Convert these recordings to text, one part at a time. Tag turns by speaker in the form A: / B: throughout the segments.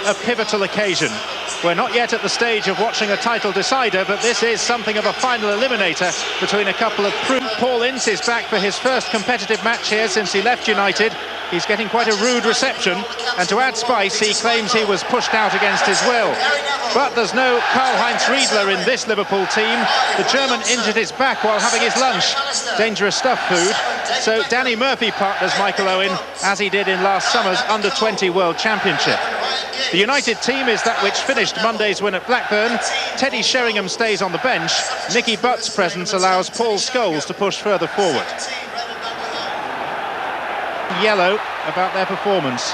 A: a pivotal occasion. We're not yet at the stage of watching a title decider, but this is something of a final eliminator between a couple of Paul Ince is back for his first competitive match here since he left United. He's getting quite a rude reception, and to add spice, he claims he was pushed out against his will. But there's no Karl-Heinz Riedler in this Liverpool team. The German injured his back while having his lunch. Dangerous stuff food. So Danny Murphy partners Michael Owen, as he did in last summer's Under-20 World Championship. The United team is that which finished Monday's win at Blackburn. Teddy Sheringham stays on the bench. Nicky Butt's presence allows Paul Scholes to push further forward. Yellow about their performance.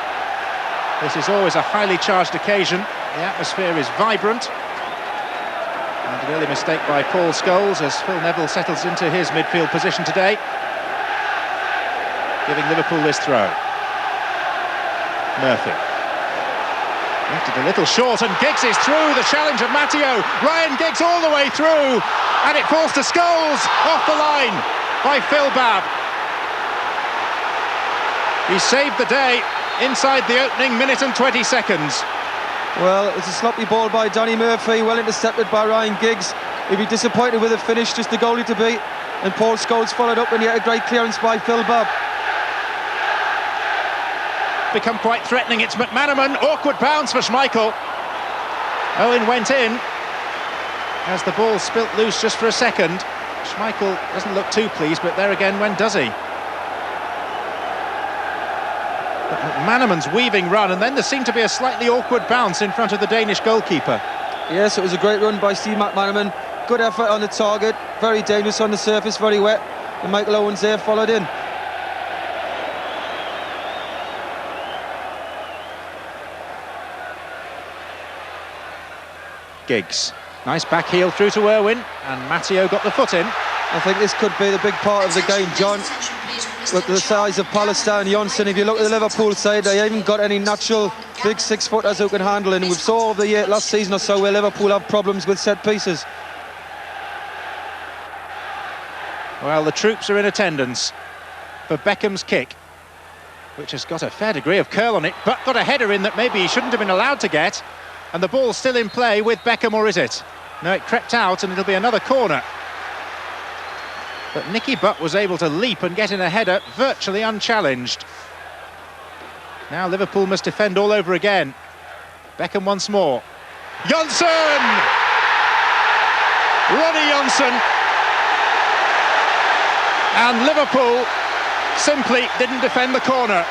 A: This is always a highly charged occasion. The atmosphere is vibrant. And an early mistake by Paul Scholes as Phil Neville settles into his midfield position today, giving Liverpool this throw. Murphy. Left it a little short, and Giggs is through. The challenge of Matteo. Ryan Giggs all the way through, and it falls to Scholes off the line by Phil Babb. He saved the day inside the opening minute and 20 seconds.
B: Well, it's a sloppy ball by Danny Murphy, well intercepted by Ryan Giggs. He'd be disappointed with the finish, just the goalie to beat. And Paul Scholes followed up, and he had a great clearance by Phil Babb.
A: Become quite threatening. It's McManaman. Awkward bounce for Schmeichel. Owen went in as the ball spilt loose just for a second. Schmeichel doesn't look too pleased, but there again, when does he? But McManaman's weaving run, and then there seemed to be a slightly awkward bounce in front of the Danish goalkeeper.
B: Yes, it was a great run by Steve McManaman. Good effort on the target. Very dangerous on the surface, very wet. And Michael Owens there followed in.
A: Giggs. Nice back heel through to Irwin, and Matteo got the foot in.
B: I think this could be the big part of the game, John. With the size of Palestine, Jonsson, if you look at the Liverpool side, they haven't got any natural big six-footers who can handle it. And we saw over the last season or so where Liverpool have problems with set pieces.
A: Well, the troops are in attendance for Beckham's kick, which has got a fair degree of curl on it, but got a header in that maybe he shouldn't have been allowed to get. And the ball's still in play with Beckham, or is it? No, it crept out, and it'll be another corner. But Nicky Butt was able to leap and get in a header virtually unchallenged. Now Liverpool must defend all over again. Beckham once more. Jonsson! Ronnie Jonsson! And Liverpool simply didn't defend the corner.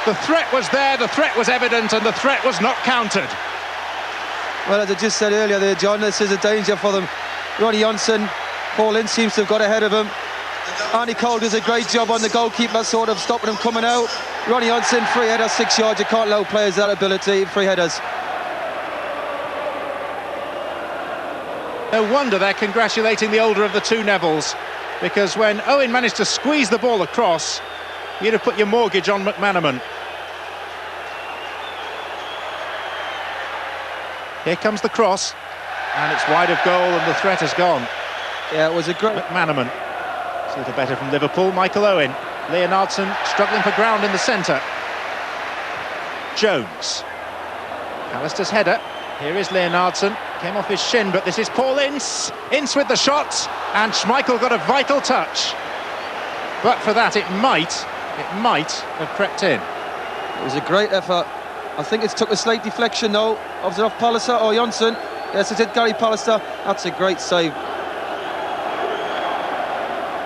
A: The threat was there, the threat was evident, and the threat was not countered.
B: Well, as I just said earlier there, John, this is a danger for them. Ronnie Jonsson, Paul Ince seems to have got ahead of him. Arnie Cole does a great job on the goalkeeper, sort of stopping him coming out. Ronnie Jonsson, free header, 6 yards. You can't allow players that ability, free headers.
A: No wonder they're congratulating the older of the two Nevilles, because when Owen managed to squeeze the ball across, you'd have put your mortgage on McManaman. Here comes the cross, and it's wide of goal, and the threat has gone.
B: Yeah, it was a great...
A: McManaman. It's a little better from Liverpool. Michael Owen. Leonardson struggling for ground in the centre. Jones. Alistair's header. Here is Leonardson. Came off his shin, but this is Paul Ince. Ince with the shot, and Schmeichel got a vital touch. But for that, it might have crept in.
B: It was a great effort. I think it took a slight deflection though. Was it off Pallister or Jonsson? Yes, it did Gary Pallister. That's a great save.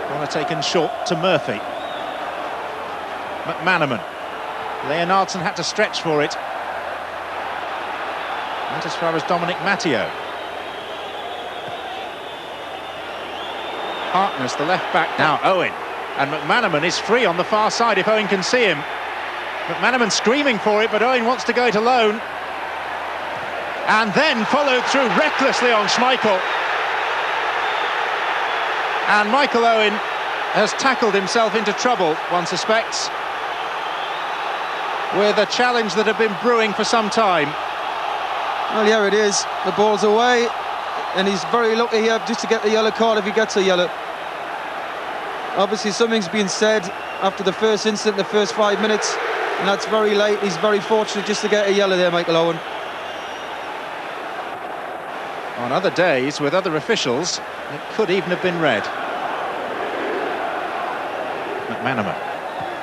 A: Corner taken short to Murphy. McManaman. Leonardson had to stretch for it. Not as far as Dominic Matteo. Harkness, the left back. Now Owen. And McManaman is free on the far side if Owen can see him. McManaman screaming for it, but Owen wants to go it alone. And then followed through recklessly on Schmeichel. And Michael Owen has tackled himself into trouble, one suspects, with a challenge that had been brewing for some time.
B: Well, here it is. The ball's away, and he's very lucky here just to get the yellow card if he gets a yellow. Obviously, something's been said after the first incident, the first 5 minutes. And that's very late. He's very fortunate just to get a yellow there, Michael Owen.
A: On other days, with other officials, it could even have been red. McManaman,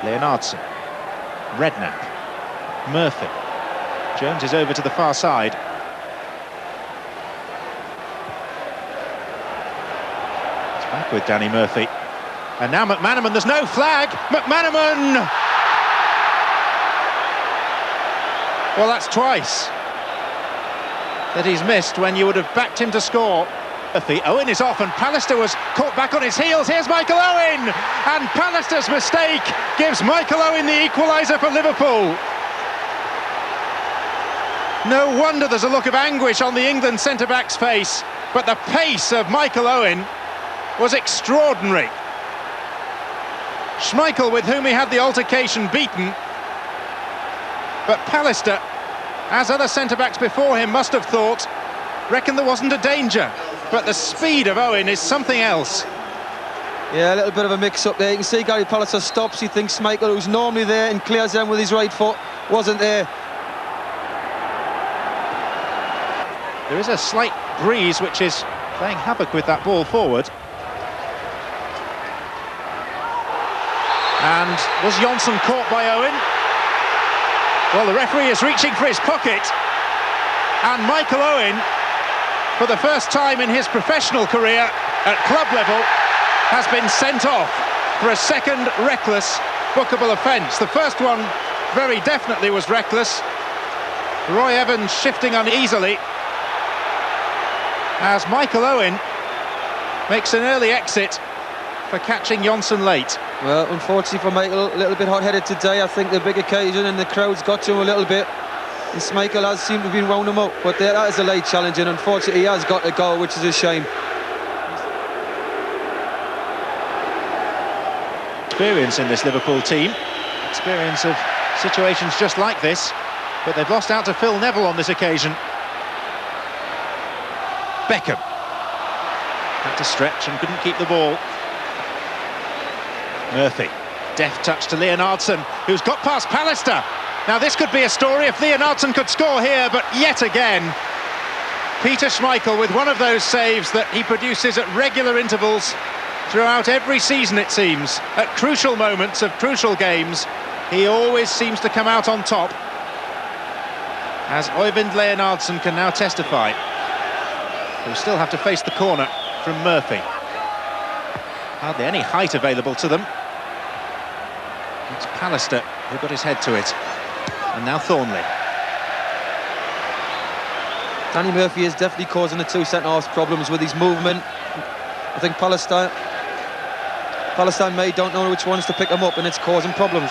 A: Leonardson, Redknapp, Murphy. Jones is over to the far side. It's back with Danny Murphy. And now McManaman, there's no flag! McManaman! Well, that's twice that he's missed when you would have backed him to score. Owen is off and Pallister was caught back on his heels. Here's Michael Owen! And Pallister's mistake gives Michael Owen the equaliser for Liverpool. No wonder there's a look of anguish on the England centre-back's face, but the pace of Michael Owen was extraordinary. Schmeichel, with whom he had the altercation, beaten, but Pallister, as other centre-backs before him must have thought, reckoned there wasn't a danger. But the speed of Owen is something else.
B: Yeah, a little bit of a mix-up there. You can see Gary Pallister stops. He thinks Schmeichel, who's normally there and clears them with his right foot, wasn't there.
A: There is a slight breeze which is playing havoc with that ball forward. And was Johnson caught by Owen? Well, the referee is reaching for his pocket, and Michael Owen, for the first time in his professional career at club level, has been sent off for a second reckless bookable offence. The first one very definitely was reckless. Roy Evans shifting uneasily as Michael Owen makes an early exit for catching Johnson late.
B: Well, unfortunately for Michael, a little bit hot-headed today. I think the big occasion and the crowd's got to him a little bit. And Schmeichel has seemed to have been wound him up, but that is a late challenge, and unfortunately he has got a goal, which is a shame.
A: Experience in this Liverpool team, experience of situations just like this, but they've lost out to Phil Neville on this occasion. Beckham had to stretch and couldn't keep the ball. Murphy, deft touch to Leonardson, who's got past Pallister. Now this could be a story if Leonardson could score here, but yet again Peter Schmeichel with one of those saves that he produces at regular intervals throughout every season, it seems. At crucial moments of crucial games, he always seems to come out on top, as Øyvind Leonardson can now testify. He'll still have to face the corner from Murphy. Hardly any height available to them. It's Pallister who got his head to it. And now Thornley.
B: Danny Murphy is definitely causing the two centre-halves problems with his movement. I think Palestine May don't know which ones to pick him up, and it's causing problems.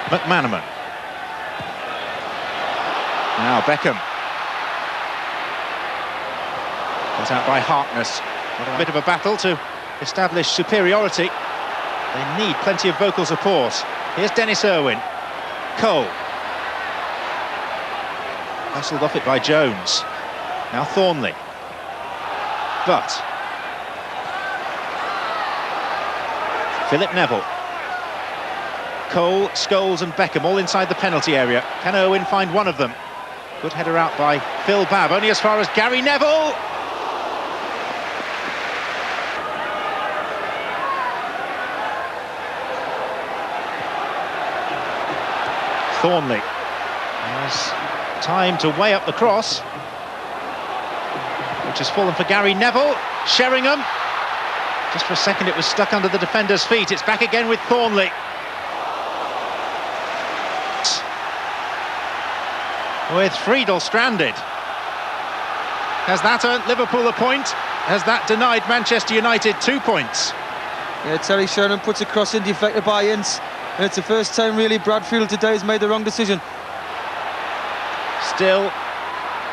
A: McManaman. Now Beckham. Got out by Harkness. A bit of a battle to establish superiority. They need plenty of vocal support. Here's Dennis Irwin. Cole. Hustled off it by Jones. Now Thornley. But Philip Neville. Cole, Scholes and Beckham all inside the penalty area. Can Irwin find one of them? Good header out by Phil Babb, only as far as Gary Neville. Thornley has time to weigh up the cross, which has fallen for Gary Neville. Sheringham, just for a second it was stuck under the defender's feet. It's back again with Thornley. With Friedel stranded. Has that earned Liverpool a point? Has that denied Manchester United 2 points?
B: Yeah, Terry Sheringham puts a cross in deflected by Ince. And it's the first time really Bradfield today has made the wrong decision.
A: Still,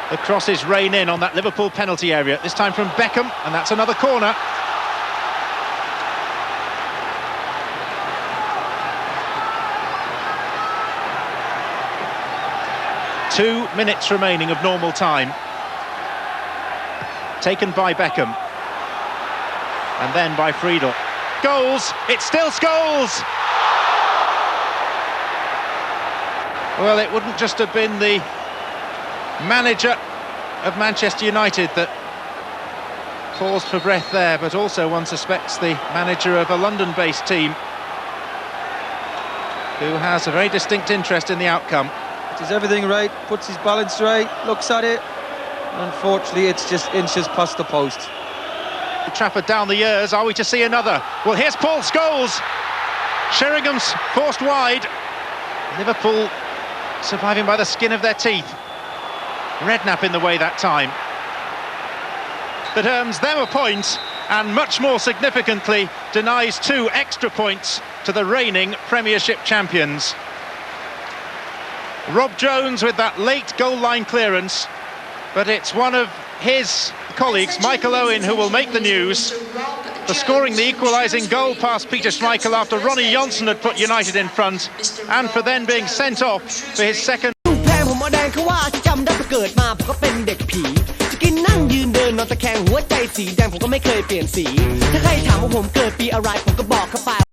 A: the crosses rain in on that Liverpool penalty area, this time from Beckham, and that's another corner. Two minutes remaining of normal time. Taken by Beckham. And then by Friedel. Goals! It's still Scholes! Well, it wouldn't just have been the manager of Manchester United that paused for breath there, but also one suspects the manager of a London-based team who has a very distinct interest in the outcome.
B: Does everything right, puts his balance right, looks at it. Unfortunately, it's just inches past the post.
A: Trafford down the years, are we to see another? Well, here's Paul Scholes. Sheringham's forced wide. Liverpool surviving by the skin of their teeth. Redknapp in the way that time. That earns them a point and much more significantly denies 2 extra points to the reigning Premiership champions. Rob Jones with that late goal line clearance, but it's one of his colleagues, Michael Owen, who will make the news for scoring the equalising goal past Peter Schmeichel after Ronnie Johnson had put United in front, and for then being sent off for his second.
C: แพงผมเอาแดงเขาว่าที่จำได้พอเกิดมาผมก็เป็นเด็กผีจะกินนั่งยืนเดินนอนตะแคงหัวใจสีแดงผมก็ไม่เคยเปลี่ยนสีถ้าใครถามว่าผมเกิดปีอะไรผมก็บอกเข้าไป